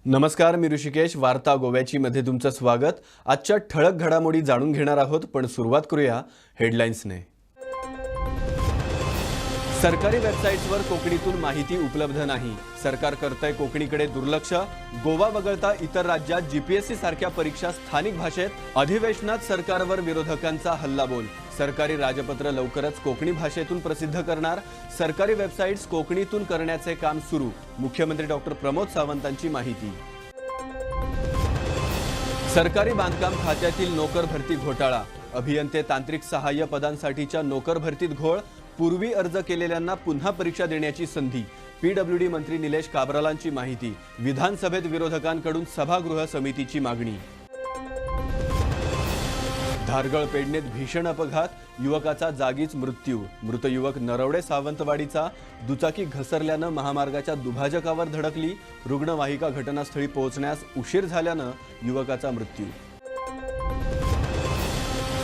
नमस्कार, मी ऋषिकेश. वार्ता गोव्याची मध्ये तुमचं स्वागत. आजच्या ठळक घडामोडी जाणून घेणार आहोत, पण सुरुवात करूया हेडलाईन्सने. सरकारी वेबसाईट्सवर कोकणीतून माहिती उपलब्ध नाही. सरकार करतंय कोकणीकडे दुर्लक्ष. गोवा वगळता इतर राज्यात जीपीएससी सारख्या परीक्षा स्थानिक भाषेत. अधिवेशनात सरकारवर विरोधकांचा हल्लाबोल. सरकारी राजपत्र लवकरच कोकणी भाषेतून प्रसिद्ध करणार. सरकारी वेबसाईट्स कोकणीतून करण्याचे काम सुरू. मुख्यमंत्री डॉक्टर प्रमोद सावंतांची माहिती. सरकारी बांधकाम खात्यातील नोकर भरती घोटाळा. अभियंते तांत्रिक सहाय्य पदांसाठीच्या नोकर भरतीत घोळ. पूर्वी अर्ज केलेल्यांना पुन्हा परीक्षा देण्याची संधी. पीडब्ल्यूडी मंत्री निलेश काब्रालांची माहिती. विधानसभेत विरोधकांकडून सभागृह समितीची मागणी. धारगळ पेडणेत भीषण अपघात. युवकाचा जागीच मृत्यू. मृत युवक नरवडे सावंतवाडीचा. दुचाकी घसरल्यानं महामार्गाच्या दुभाजकावर धडकली. रुग्णवाहिका घटनास्थळी पोहोचण्यास उशीर झाल्यानं युवकाचा मृत्यू.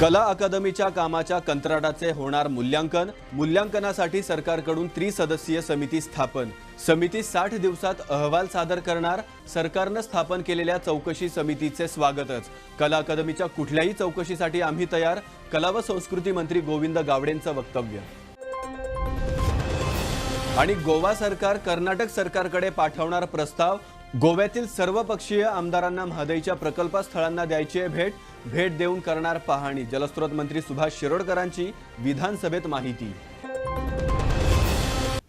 कला अकादमीच्या कामाच्या कंत्राटाचे होणार मूल्यांकन. मूल्यांकनासाठी सरकारकडून त्रिसदस्यीय समिती स्थापन. समिती 60 दिवसात अहवाल सादर करणार. सरकारनं स्थापन केलेल्या चौकशी समितीचे स्वागतच. कला अकादमीच्या कुठल्याही चौकशीसाठी आम्ही तयार. कला व संस्कृती मंत्री गोविंद गावडेंचं वक्तव्य. आणि गोवा सरकार कर्नाटक सरकारकडे पाठवणार प्रस्ताव. गोव्यातील सर्वपक्षीय आमदारांना म्हादईच्या प्रकल्पस्थळांना द्यायची भेट. भेट देऊन करणार पाहणी. जलस्रोत मंत्री सुभाष शिरोडकरांची विधानसभेत माहिती.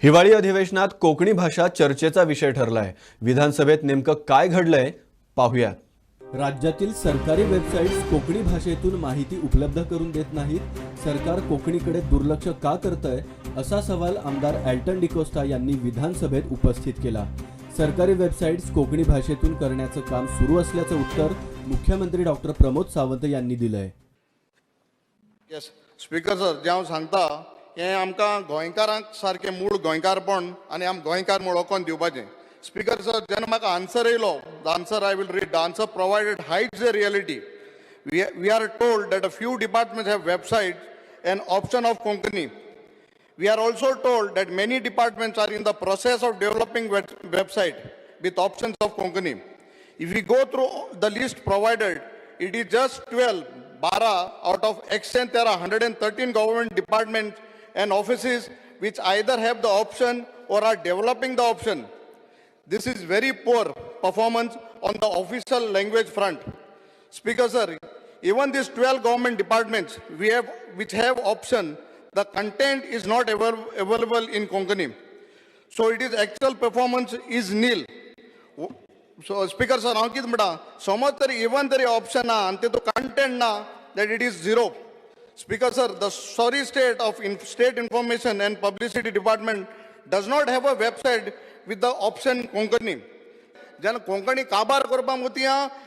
हिवाळी अधिवेशनात कोकणी भाषा चर्चेचा विषय ठरलाय. विधानसभेत नेमकं काय घडलंय पाहूया. राज्यातील सरकारी वेबसाईट्स कोकणी भाषेतून माहिती उपलब्ध करून देत नाहीत. सरकार कोकणीकडे दुर्लक्ष का करतंय, असा सवाल आमदार एल्टन डिकोस्टा यांनी विधानसभेत उपस्थित केला. सरकारी वेबसाईट्स कोकणी भाषेतून करण्याचं काम सुरू असल्याचं उत्तर मुख्यमंत्री डॉक्टर प्रमोद सावंत यांनी दिलंय. येस स्पीकर सर, जे हांव सांगता हें आमकां गोंयकारांक सारकें मूळ गोंयकारपण आनी आम गोंयकार म्हूण वळखून दिवपाचें. स्पीकर सर, जेन्ना म्हाका आन्सर येयलो, the answer I will read. The answer provided hides the reality. We are told that a few departments have websites an option of Konkani. We are also told that many departments are in the process of developing website with options of Konkani. If we go through the list provided, it is just 12 out of extent there are 113 government departments and offices which either have the option or are developing the option. This is very poor performance on the official language front. Speaker sir, even these 12 government departments which have option, the content is not available in Konkani. So it is actual performance is nil. So Speaker sir, हांव कितें म्हणटा, समज तरी even तरी option ना आनी तेतूंत content ना, that it is zero. Speaker sir, the sorry state of State Information and Publicity Department does not have a website with the option Konkani. जेन्ना कोंकणी काबार करपाक वती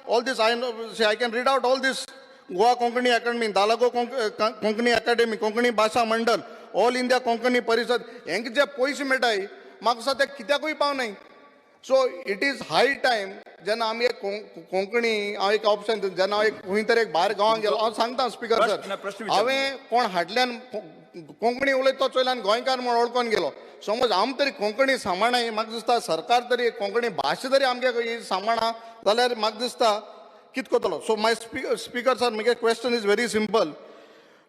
all this I can read out all this. Goa Konkani अकादमी, दालागो कोंकणी अकादमी, कोंकणी भाषा मंडल, all India Konkani परिषद, हेंक जे पयशे मेळटाय म्हाका दिसता ते कित्याकूय पावनाय. So it is high time जेन्ना आमी एक कोंकणी हांव एक ऑप्शन जेन्ना हांव खंय तरी एक भायर गांवांत गेलो, हांव सांगता स्पीकर सर, हांवें कोण हाटल्यान कोंकणी उलयता तो चोयल्यान गोंयकार म्हूण वळखून गेलो. समज आमी तरी कोंकणी सांबाळनाय, म्हाका दिसता सरकार तरी कोंकणी भाशा तरी आमगे सांबाळना जाल्यार म्हाका दिसता कित कोतलो. So my speaker sir, my question is very simple.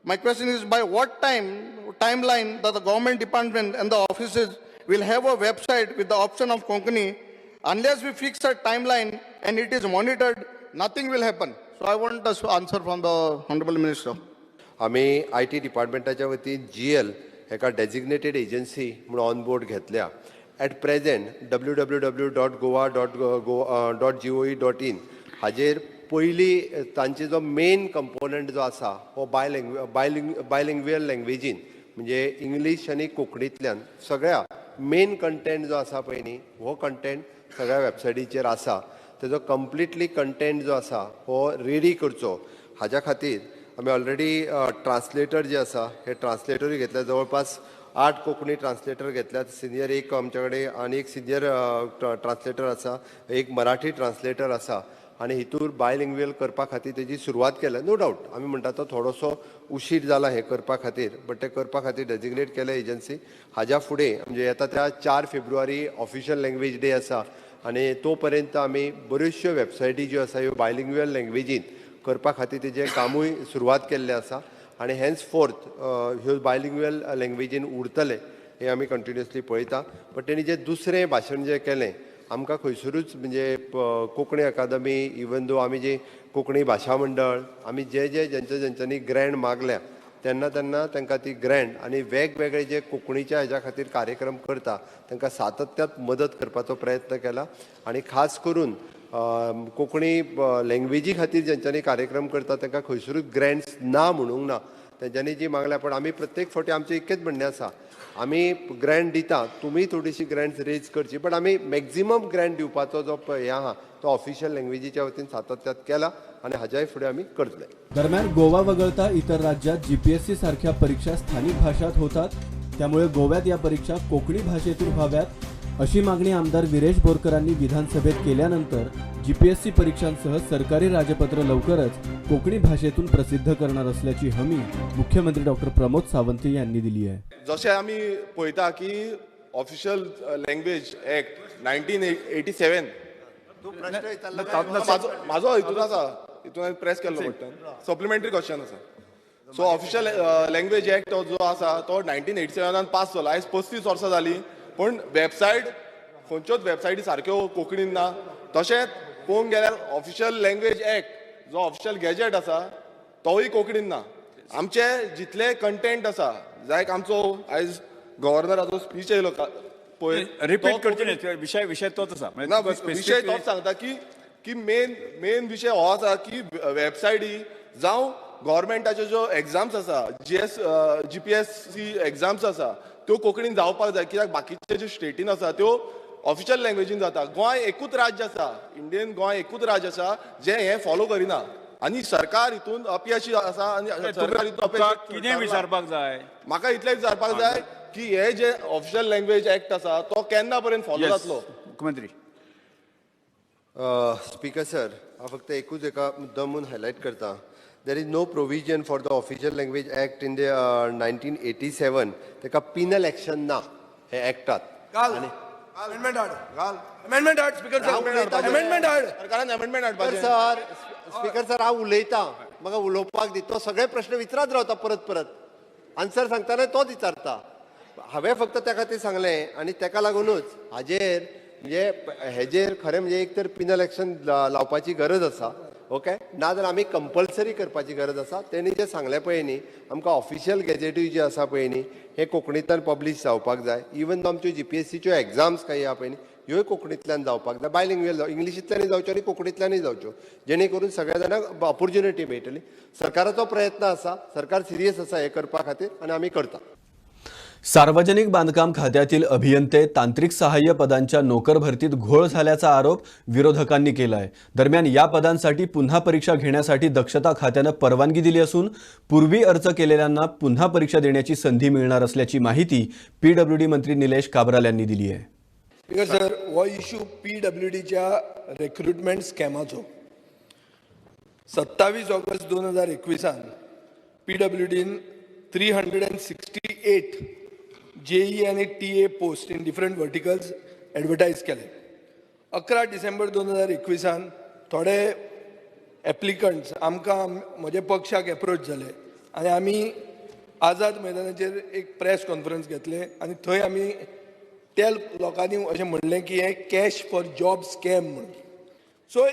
My question is, by what timeline that the government department and the offices will have a website with the option of Konkani? Unless we fix a timeline and it is monitored, nothing will happen. So I want the answer from the Honorable Minister. आम्ही IT डिपार्टमेंटाच्या वतीन GL एका designated agency म्हणून on board घेतल्या. At present www.goa.gov.in हाजेर पयली तांचे जो main component जो आसा हो बायलिंग्युअल लँग्वेजीन, म्हणजे इंग्लीश आनी कोंकणींतल्यान सगळ्या मेन कंटेंट जो आसा पळय न्ही, हो कंटेंट सगळ्या वेबसायटीचेर आसा. तेजो कंप्लिटली कंटेंट जो आसा हो रेडी करचो. हाज्या खातीर आमी ऑलरेडी ट्रान्सलेटर जे आसा हे ट्रान्सलेटरूय घेतल्या. जवळपास 8 कोंकणी ट्रान्सलेटर घेतल्यात. सिनियर एक आमचे कडेन आनी एक सिनियर ट्रान्सलेटर आसा, एक मराठी ट्रान्सलेटर आसा. आणि हितूर बायलिंग्युअल करपा खातीर तेजी सुरवात केल्या. नो डावट आमी म्हणटा तो थोडोसो उशीर जाला हे करपा खातीर, बट ते करपा खातीर डेजिग्नेट केल्या एजन्सी. हाज्या फुडें म्हणजे येता त्या 4 फेब्रुवारी ऑफिशियल लँग्वेज डे आसा आनी तो पर्यंत आमी बऱ्योचश्यो वेबसायटी ज्यो आसा ह्यो बायलिंग्युअल लँग्वेजीन करपा खातीर तेजें कामूय सुरवात केल्लें आसा आनी हेन्स फोर्थ ह्यो बायलिंग्युअल लँग्वेजीन उरतले हें आमी कंटिन्युअसली पळयता. बट तेणी जें दुसरें भाशण जें केलें आमकां खंयसरूच म्हणजे कोंकणी अकादमी इवन दो आमी जी कोंकणी भाशा मंडळ आमी ज्यांच्यांनी ग्रँड मागल्या तेन्ना तांकां ती ग्रँड आनी वेगवेगळे जे कोंकणीच्या हेज्या खातीर कार्यक्रम करता तांकां सातत्यात मदत करपाचो प्रयत्न केला आनी खास करून कोंकणी लँग्वेजी खातीर ज्यांच्यांनी कार्यक्रम करता तांकां खंयसरूच ग्रँड्स ना म्हणूंक ना. तेंच्यांनी जी मागल्या पण आमी प्रत्येक फावटी आमचें एकच म्हणणें आसा आमी ग्रँड दिता तुमी थोडीशी ग्रँड्स रेज करची बट आमी मॅक्झिमम ग्रँड दिवपाचो जो हें आहा तो ऑफिशियल लँग्वेजीच्या वतीन सातत्यात केला आनी हाज्याय फुडें आमी करतले. दरम्यान गोवा वगळता इतर राज्यात जीपीएससी सारख्या परीक्षा स्थानिक भाषात होतात. त्यामुळे गोव्यात या परीक्षा कोकणी भाषेतून व्हाव्यात अशी मागणी आमदार विरेश बोरकरांनी विधानसभेत केल्यानंतर जीपीएससी परीक्षांसह सरकारी राजपत्र लवकरच कोकणी भाषेतून प्रसिद्ध करणार असल्याची हमी मुख्यमंत्री डॉक्टर प्रमोद सावंत यांनी दिली आहे. जशें आमी पळयता की ऑफिशियल लँग्वेज एक्ट 1987 म्हाजो हितून आसा हितून हांवें प्रेस केल्लो बटन सप्लिमेंटरी क्वेश्चन आसा. सो ऑफिशियल लँग्वेज एक्ट जो आसा तो 1987 पास जालो. आयज 35 वर्सां जालीं पूण वेबसायट खंयच्योच वेबसायटी सारक्यो कोंकणीन ना. तशेंच पळोवंक गेल्यार ऑफिशियल लँग्वेज एक्ट जो ऑफिशियल गॅजेट आसा तोय कोंकणीन ना. आमचे जितले कंटेंट आसा लायक आमचो आयज गव्हर्नराचो स्पीच येयलो पळय रिपीट करचे विषय तोच आसा ना विशय तोच सांगता की मेन विशय हो आसा की वेबसायटी जावं गव्हर्मेंटाच्यो ज्यो एग्जाम्स आसा जीपीएससी एग्जाम्स आसा त्यो कोंकणीन जावपाक जाय कित्याक बाकीचे ज्यो स्टेटीन आसा त्यो ऑफिशियल लँग्वेजीन जाता. गोंय एकूच राज्य आसा इंडियन गोंय एकूच राज्य आसा जे हे फॉलो करिना आनी सरकार हितून अपयशी आसा आनी सरकार कितें विचारपाक जाय म्हाका इतलें विचारपाक जाय की हे जे ऑफिशियल लँग्वेज एक्ट आसा तो केन्ना पर्यंत फॉलो जातलो. मुख्यमंत्री स्पीकर सर हांव फक्त एकूच एका मुद्दम म्हणून हायलायट करता. There is no provision for the official language act in the 1987 ताका पिनल एक्शन ना हे एक्टात. अमेंडमेंट हाड स्पीकर सर अमेंडमेंट हाड सरकारान अमेंडमेंट हाडपाचें. स्पीकर सर हांव उलयतां म्हाका उलोवपाक दी. तो सगळे प्रश्न विचारत रावता परत आन्सर सांगतना तोच विचारता. हांवें फक्त त्या खातीर सांगलें आनी ताका लागूनच हाजेर म्हणजे हेजेर खरें म्हणजे एक तर पिनल एक्शन लावपाची गरज आसा ओके नाजाल्यार आमी कंपल्सरी करपाची गरज आसा. तेणी जें सांगलें पळय न्ही आमकां ऑफिशियल गॅजेटूय जे आसा पळय न्ही हे कोंकणींतल्यान पब्लीश जावपाक जाय. इवन दो आमच्यो जीपीएससीच्यो एग्जाम्स काही आहा पळय न्ही ह्योय कोंकणींतल्यान जावपाक जाय. बायलिंग्युअल इंग्लिशींतल्यानय जावच्यो आनी कोंकणींतल्यानय जावच्यो जेणे करून सगळ्या जाणांक ऑपॉर्च्युनिटी मेळटली. सरकाराचो प्रयत्न आसा सरकार सिरियस आसा हे करपा खातीर आनी आमी करता. सार्वजनिक बांधकाम खात्यातील अभियंते तांत्रिक सहाय्य पदांच्या नोकर भरतीत घोळ झाल्याचा आरोप विरोधकांनी केला आहे. दरम्यान या पदांसाठी पुन्हा परीक्षा घेण्यासाठी दक्षता खात्यानं परवानगी दिली असून पूर्वी अर्ज केलेल्यांना पुन्हा परीक्षा देण्याची संधी मिळणार असल्याची माहिती पीडब्ल्यूडी मंत्री निलेश काब्राल यांनी दिली आहे. स्पीकर सर हो इश्यू पीडब्ल्यूडीच्या रिक्रुटमेंट स्कॅमाचो 27 ऑगस्ट 2021 पीडब्ल्यूडीन 368 जेई आणि TA post in different verticals advertise केले. 11 डिसेंबर 2021 थोडे एप्लिकंट्स आमकां म्हज्या पक्षाक एप्रोच जाले आनी आमी आझाद मैदानाचेर एक प्रेस कॉन्फरन्स घेतले आनी थंय आमी त्या लोकांनी अशें म्हणलें की हे कॅश फॉर जॉब स्कॅम म्हणून. So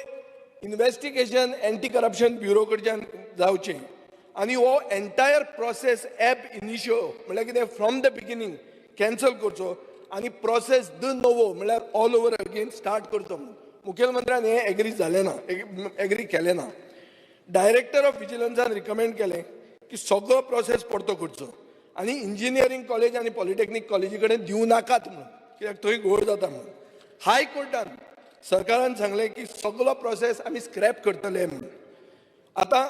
investigation anti corruption bureau कडच्यान जावचें आनी हो एंटायर प्रोसेस ॲप इनिशियो म्हळ्यार कितें फ्रॉम द बिगिनींग कॅन्सल करचो आनी प्रोसेस द नोवो म्हळ्यार ऑल ओवर अगेन स्टार्ट करचो म्हणून मुखेलमंत्र्यान हें एग्री जालें ना एग्री केलें ना. डायरेक्टर ऑफ विजिलन्सान रिकमेंड केलें की सगळो प्रोसेस परतो करचो आनी इंजिनियरींग कॉलेज आनी पॉलिटेक्नीक कॉलेजी कडेन दिवं नाकात म्हणून कित्याक थंय घोळ जाता म्हणून. हायकोर्टान सरकारान सांगलें की सगळो प्रोसेस आमी स्क्रॅप करतले म्हणून. आतां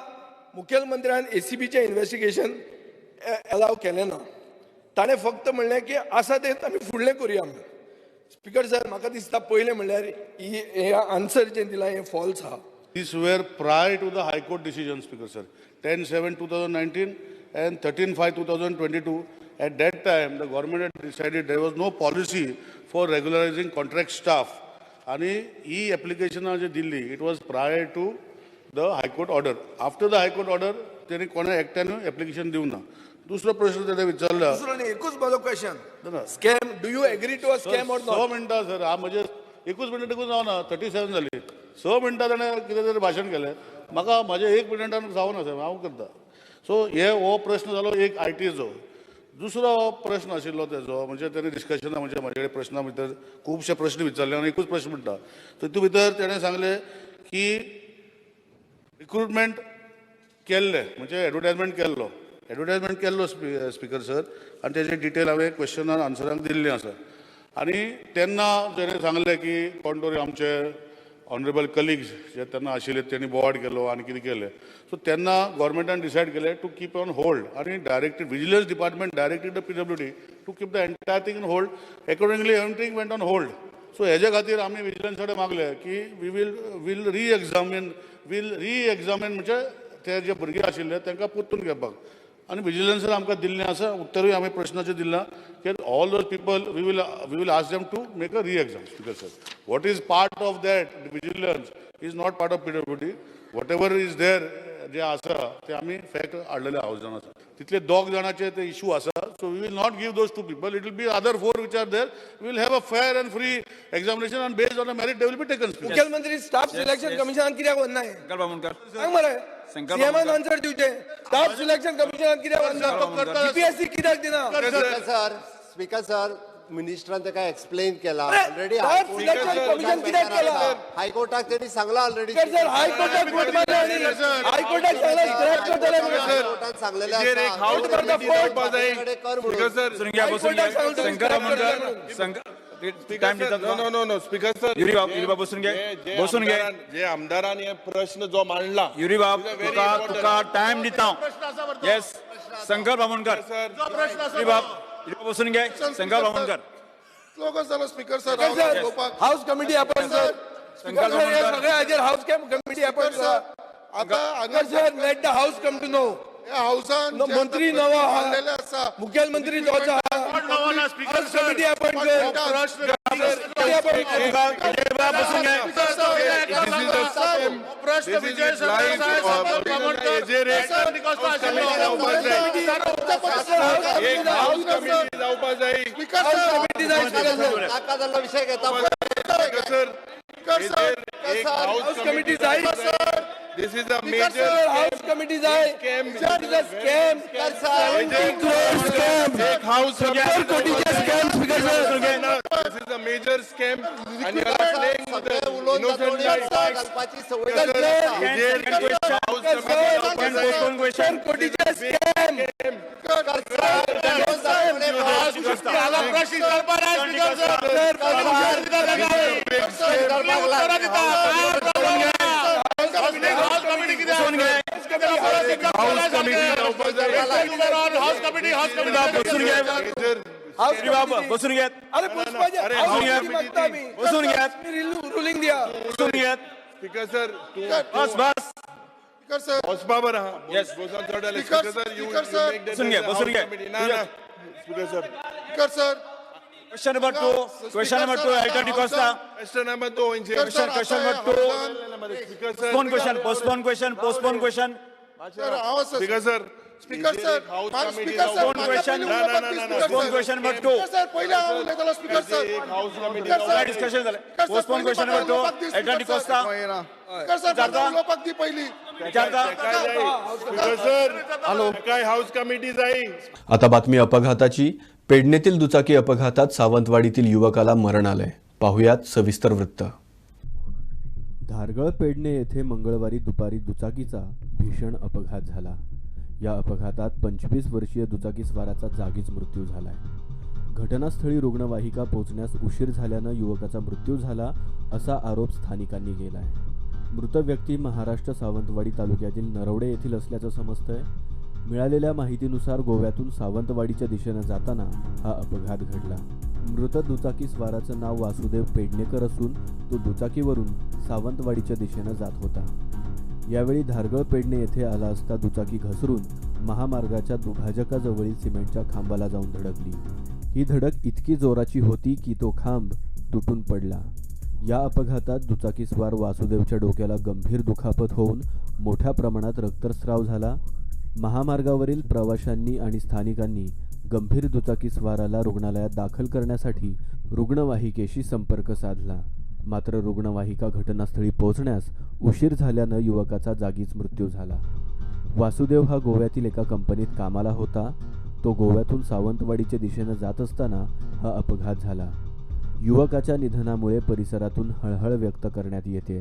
मुखेलमंत्र्यान एसीबीचें इन्व्हेस्टिगेशन अलाव केलें ना. ताणें फक्त म्हणलें की आसा तें आमी फुडलें करुया म्हणून. स्पीकर सर म्हाका दिसता पयलें म्हणल्यार हें आन्सर जें दिलां हें फॉल्स आहा. These were prior to the High Court decision, Speaker Sir. 10/7/2019 and 13/5/2022. At that time, the government had decided there was no policy for regularizing contract staff. आणि ही एप्लिकेशनां जी दिल्ली it was prior to the high court order. After the high court order त्यांनी कोणा एकट्यानं application दिवं ना. दुसरो प्रश्न त्याने विचारला. दुसरो न्ही, एकूच माझो question. Scam, do you agree to a scam or 6 मिनटां सर, हा म्हणजे 21 मिनिटां जावना, 37 जाली. 6 मिनटां ताणें कितें तरी भाशण केलें. म्हाका म्हाजे 1 मिनिटान जावना सर, हांव करता. सो हो प्रश्न जालो एक ITचो. दुसरो प्रश्न आशिल्लो तेजो म्हणजे ताणें डिस्कशना म्हणजे म्हाजे कडेन प्रश्ना भितर खुबशे प्रश्न विचारले आनी एकूच प्रश्न म्हणटा. तितून भितर ताणें सांगलें की रिक्रुटमेंट केल्ले म्हणजे एडवर्टायजमेंट केल्लो स्पीकर सर, आनी तेजे डिटेल हांवें क्वेश्चनान आन्सरांक दिल्लें आसा. आनी तेन्ना ताणें सांगलें की कोण तरी आमचे ऑनरेबल कलिग्स जे तेन्ना आशिल्ले त्यांनी बोवाड केलो आनी कितें केलें. सो तेन्ना गव्हर्मेंटान डिसायड केलें टू कीप ऑन होल्ड आनी directed vigilance department directed the PWD to keep the entire thing in hold. Accordingly everything went on hold. So हेजे खातीर आमी विजिलन्स कडेन मागलें की वील री एग्जामीन म्हणजे ते जे भुरगे आशिल्ले तांकां परतून घेवपाक. आनी विजिलन्सान आमकां दिल्लें आसा, उत्तरूय आमी प्रश्नाचें दिलां की all those people we will ask them to make a re exam. Speaker sir, what is part of that vigilance is not part of PWD. Whatever is there जे आसा ते आमी फॅक्ट हाडलेले हावजान आसा. तितले 2 जाणांचे ते इशू आसा. So we will not give those 2 people. It will be other 4 which are there. We will have a fair and free examination and based on the merit they will be taken. मुख्यमंत्री staff selection कमिशनान कित्याक वन्नाय? शंकर बामणकर सांग मरे. सीएमान answer दिवचे. Staff selection कमिशनान कित्याक वन्ना? GPSC कित्याक दिना? Speaker sir, मिनिस्टरान ताका explain केला अरे, ऑलरेडी. स्टाफ सिलेक्शन कमिशन कित्याक केला? हायकोर्टाक त्यांनी सांगला ऑलरेडी. सर हायकोर्टाक कोर्ट मारला आनी हायकोर्टाक सांगला स्क्रॅप करतले म्हणून. हायकोर्टान सांगलेले हाऊस कमिटी जावपाक जाय. म्हणून. बसून घ्या. शंकर बामणकर टाइम दिता. नो स्पीकर सर, युरी बाब बसून घे. जे आमदारान हे प्रश्न जो मांडला, युरी बाब तुका टाइम दिता. येस, शंकर बामणकर. युरी बाब बसून घे. शंकर बामणकर. लोकच झालं स्पीकर सर. हाऊस कमिटी आपण सर. स्पीकर सर, हे सगळे हाजेर हाऊस कमिटी आपण सर. आता sir, let the house come to know. हाऊसान मंत्री नवा आणलेले आसा. मुख्यमंत्री तोचा हाऊस कमिटी आपण बसून घे. प्रश्न विजय जावपाक जाय. नाका जाल्लो विषय घेता. हाऊस कमिटी जाय. This is a major house committee जाय. scam. स्कॅम. एक house सत्तर कोटीचे scam speaker sir. This is a major scam and you are playing with the innocent life. घालपाची सवय. सत्तर कोटीचे स्कॅम. बसून घ्या. अरे पुष्पाजी, रुलिंग द्या. Speaker sir, बस speaker sir. Osbabar, Yes. Speaker sir, you make the बसून घ्या. Speaker sir. Speaker sir. Question number 2, Alberto Costa. Question number 2, Question number 2. Speaker sir. Postpone question. Speaker sir. Speaker sir. Speaker sir. Postpone question. Postpone question number 2. Sir पहिला उलयतालो speaker sir. House committee. काय discussion झालं. Postpone question number 2, Alberto Costa. Speaker sir पहिला उलोवपाक दी पहिली. Speaker sir. Hello. काय house committee जाई. आता बातमी अपघाताची. पेडणेतील दुचाकी अपघातात सावंतवाडीतील युवकाला मरण आलंय. पाहुयात सविस्तर वृत्त. धारगळ पेडणे येथे मंगळवारी दुपारी दुचाकीचा भीषण अपघात झाला. या अपघातात 25 वर्षीय दुचाकीस्वाराचा जागीच मृत्यू झालाय. घटनास्थळी रुग्णवाहिका पोहोचण्यास उशीर झाल्यानं युवकाचा मृत्यू झाला असा आरोप स्थानिकांनी केलाय. मृत व्यक्ती महाराष्ट्र सावंतवाडी तालुक्यातील नरवडे येथील असल्याचं समजतंय. मिळालेल्या माहितीनुसार गोव्यातून सावंतवाडीच्या दिशेनं जाताना हा अपघात घडला. मृत दुचाकीस्वाराचं नाव वासुदेव पेडणेकर असून तो दुचाकीवरून सावंतवाडीच्या दिशेनं जात होता. यावेळी धारगळ पेडणे येथे आला असता दुचाकी घसरून महामार्गाच्या दुभाजकाजवळील सिमेंटच्या खांबाला जाऊन धडकली. ही धडक इतकी जोराची होती की तो खांब तुटून पडला. या अपघातात दुचाकीस्वार वासुदेवच्या डोक्याला गंभीर दुखापत होऊन मोठ्या प्रमाणात रक्तस्राव झाला. महामार्गावरील प्रवाशांनी आणि स्थानिकांनी गंभीर दुचाकीस्वाराला रुग्णालयात दाखल करण्यासाठी रुग्णवाहिकेशी संपर्क साधला. मात्र रुग्णवाहिका घटनास्थळी पोहोचण्यास उशीर झाल्यानं युवकाचा जागीच मृत्यू झाला. वासुदेव हा गोव्यातील एका कंपनीत कामाला होता. तो गोव्यातून सावंतवाडीच्या दिशेनं जात असताना हा अपघात झाला. युवकाच्या निधनामुळे परिसरातून हळहळ व्यक्त करण्यात येते.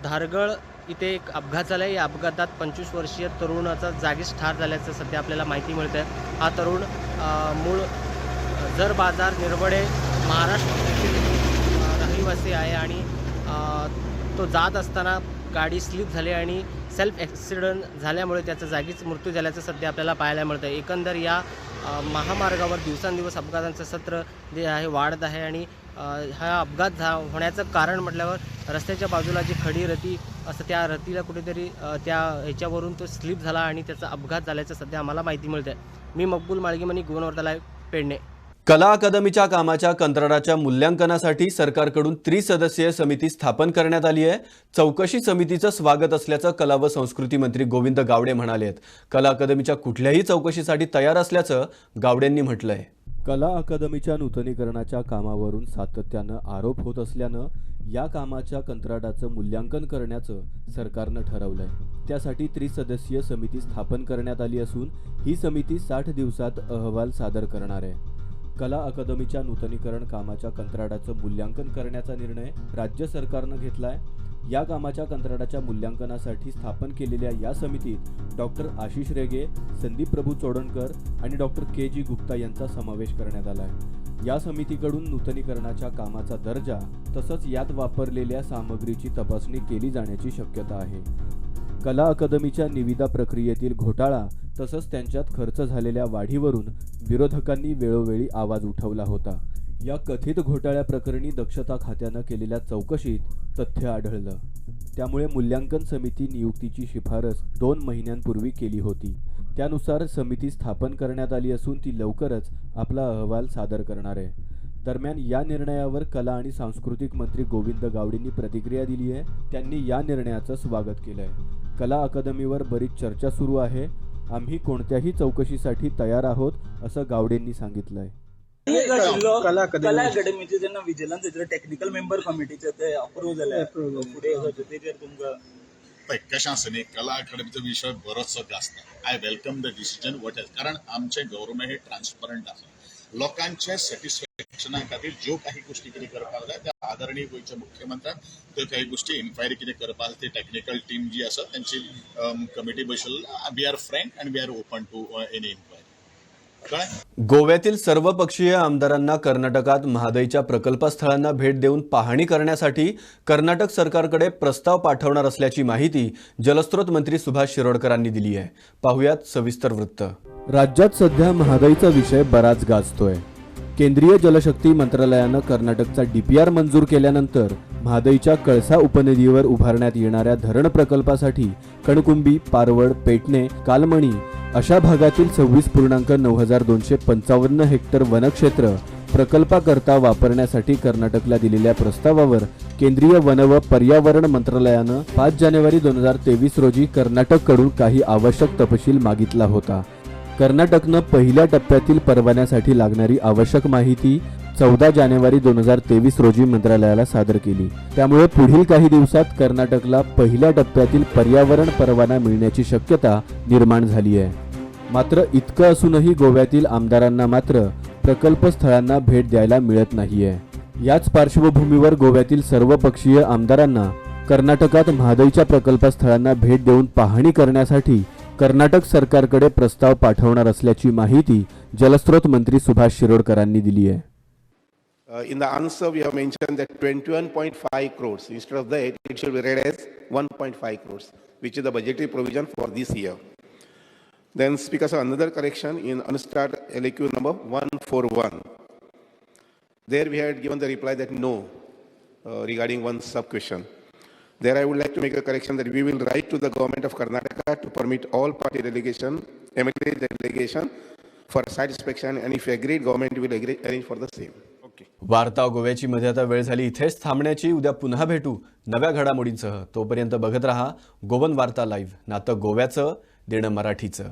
धारगळ इथे एक अपघात झाला आहे. या अपघातात 25 वर्षीय तरुणाचा जागीच ठार झाल्याचं सध्या आपल्याला माहिती मिळते. हा तरुण मूळ जर बाजार निरवडे महाराष्ट्रातील रहिवासी आहे आणि तो जात असताना गाडी स्लिप झाली आणि सेल्फ ॲक्सिडेंट झाल्यामुळे त्याचा जागीच मृत्यू झाल्याचं सध्या आपल्याला पाहायला मिळतं. एकंदर या महामार्गावर दिवसांदिवस अपघातांचं सत्र जे आहे वाढत आहे आणि हा अपघात होण्याचं कारण म्हटल्यावर रस्त्याच्या बाजूला जी खडी रती असं त्या रतीला कुठेतरी त्या ह्याच्यावरून तो स्लिप झाला आणि त्याचा अपघात झाल्याचं सध्या आम्हाला माहिती मिळते. मी मकबूल माळगीमनी गुणवत्ता लाईव्ह पेडणे. कला अकादमीच्या कामाच्या कंत्राटाच्या मूल्यांकनासाठी सरकारकडून त्रिसदस्यीय समिती स्थापन करण्यात आली आहे. चौकशी समितीचं स्वागत असल्याचं कला व संस्कृती मंत्री गोविंद गावडे म्हणालेत. कला अकादमीच्या कुठल्याही चौकशीसाठी तयार असल्याचं गावडेंनी म्हटलंय. कला अकादमीच्या नूतनीकरणाच्या कामावरून सातत्यानं आरोप होत असल्यानं या कामाच्या कंत्राटाचं मूल्यांकन करण्याचं सरकारनं ठरवलंय. त्यासाठी त्रिसदस्यीय समिती स्थापन करण्यात आली असून ही समिती 60 दिवसात अहवाल सादर करणार आहे. कला अकादमीच्या नूतनीकरण कामाच्या कंत्राटाचं मूल्यांकन करण्याचा निर्णय राज्य सरकारनं घेतलाय. या कामाच्या कंत्राटाच्या मूल्यांकनासाठी स्थापन केलेल्या या समितीत डॉक्टर आशिष रेगे, संदीप प्रभू चोडणकर आणि डॉक्टर KG गुप्ता यांचा समावेश करण्यात आला आहे. या समितीकडून नूतनीकरणाच्या कामाचा दर्जा तसंच यात वापरलेल्या सामग्रीची तपासणी केली जाण्याची शक्यता आहे. कला अकादमीच्या निविदा प्रक्रियेतील घोटाळा तसंच त्यांच्यात खर्च झालेल्या वाढीवरून विरोधकांनी वेळोवेळी आवाज उठवला होता. या कथित घोटाळ्याप्रकरणी दक्षता खात्यानं केलेल्या चौकशीत तथ्य आढळलं. त्यामुळे मूल्यांकन समिती नियुक्तीची शिफारस 2 महिन्यांपूर्वी केली होती. त्यानुसार समिती स्थापन करण्यात आली असून ती लवकरच आपला अहवाल सादर करणार आहे. दरम्यान या निर्णयावर कला आणि सांस्कृतिक मंत्री गोविंद गावडेंनी प्रतिक्रिया दिली आहे. त्यांनी या निर्णयाचं स्वागत केलंय. कला अकादमीवर बरीच चर्चा सुरू आहे. आम्ही कोणत्याही चौकशीसाठी तयार आहोत असं गावडेंनी सांगितलंय. कला अकादमीचे जेन्ना विजिलन्स टेक्निकल मेंबर कमिटीचे ते अप्रूव्ह जाले फुडें तेजेर तुमकां पळय कशें आसा न्ही, कला अकादमीचो विशय बरोचसो आसता. I welcome the decision what as, कारण आमचें गव्हर्नमेंट हे ट्रान्सपरंट आसा. लोकांचे सॅटिस्फॅक्शना खातीर ज्यो काही गोष्टी कितें करपाक जाय त्या आदरणीय गोंयच्या मुख्यमंत्र्यान त्यो काही गोष्टी इन्क्वायरी कितें करपाक ती टेक्निकल टीम जी आसा त्यांची कमिटी बसयली. We are frank and we are open to any inquiry. गोव्यातील सर्वपक्षीय आमदारांना कर्नाटकात महादईच्या प्रकल्पस्थळांना भेट देऊन पाहणी करण्यासाठी कर्नाटक सरकारकडे प्रस्ताव पाठवणार असल्याची माहिती जलस्रोत मंत्री सुभाष शिरोडकरांनी दिली आहे. पाहुयात सविस्तर वृत्त. राज्यात सध्या महागाईचा विषय बराच गाजतोय. केंद्रीय जलशक्ती मंत्रालयानं कर्नाटकचा DPR मंजूर केल्यानंतर महादईच्या कळसा उपनदीवर उभारण्यात येणाऱ्या धरण प्रकल्पासाठी कणकुंबी, पारवड, पेटणे, कालमणी अशा भागातील 26.9255 हेक्टर वनक्षेत्र प्रकल्पाकरता वापरण्यासाठी कर्नाटकला दिलेल्या प्रस्तावावर केंद्रीय वन व पर्यावरण मंत्रालयानं 5 जानेवारी 2023 रोजी कर्नाटककडून काही आवश्यक तपशील मागितला होता. कर्नाटकनं पहिल्या टप्प्यातील परवान्यासाठी लागणारी आवश्यक माहिती 14 जानेवारी 2023 रोजी मंत्रालयाला सादर केली. त्यामुळे पुढील काही दिवसात कर्नाटकला पहिल्या टप्प्यातील पर्यावरण परवाना मिळण्याची शक्यता निर्माण झाली आहे. मात्र इतकं असूनही गोव्यातील आमदारांना मात्र प्रकल्प स्थळांना भेट द्यायला मिळत नाहीये. याच पार्श्वभूमीवर गोव्यातील सर्वपक्षीय आमदारांना कर्नाटकात महादईच्या प्रकल्पस्थळांना भेट देऊन पाहणी करण्यासाठी कर्नाटक सरकारकडे प्रस्ताव पाठवणार असल्याची माहिती जलस्रोत मंत्री सुभाष शिरोडकरांनी दिली आहे. In the answer, we have mentioned that 21.5 crores. Instead of that, it should be read as 1.5 crores, which is the budgetary provision for this year. Then, Speaker, sir, another correction in Unstart LAQ number 141. There we had given the reply that no, regarding one sub-question. There I would like to make a correction that we will write to the government of Karnataka to permit all party delegation, MLA delegation for site inspection, and if agreed, government will arrange for the same. Authority. वार्ता गोव्याची मध्ये आता वेळ झाली इथेच थांबण्याची. उद्या पुन्हा भेटू नव्या घडामोडींसह. तोपर्यंत बघत रहा गोवन वार्ता लाईव्ह. नातं गोव्याचं, देणं मराठीचं.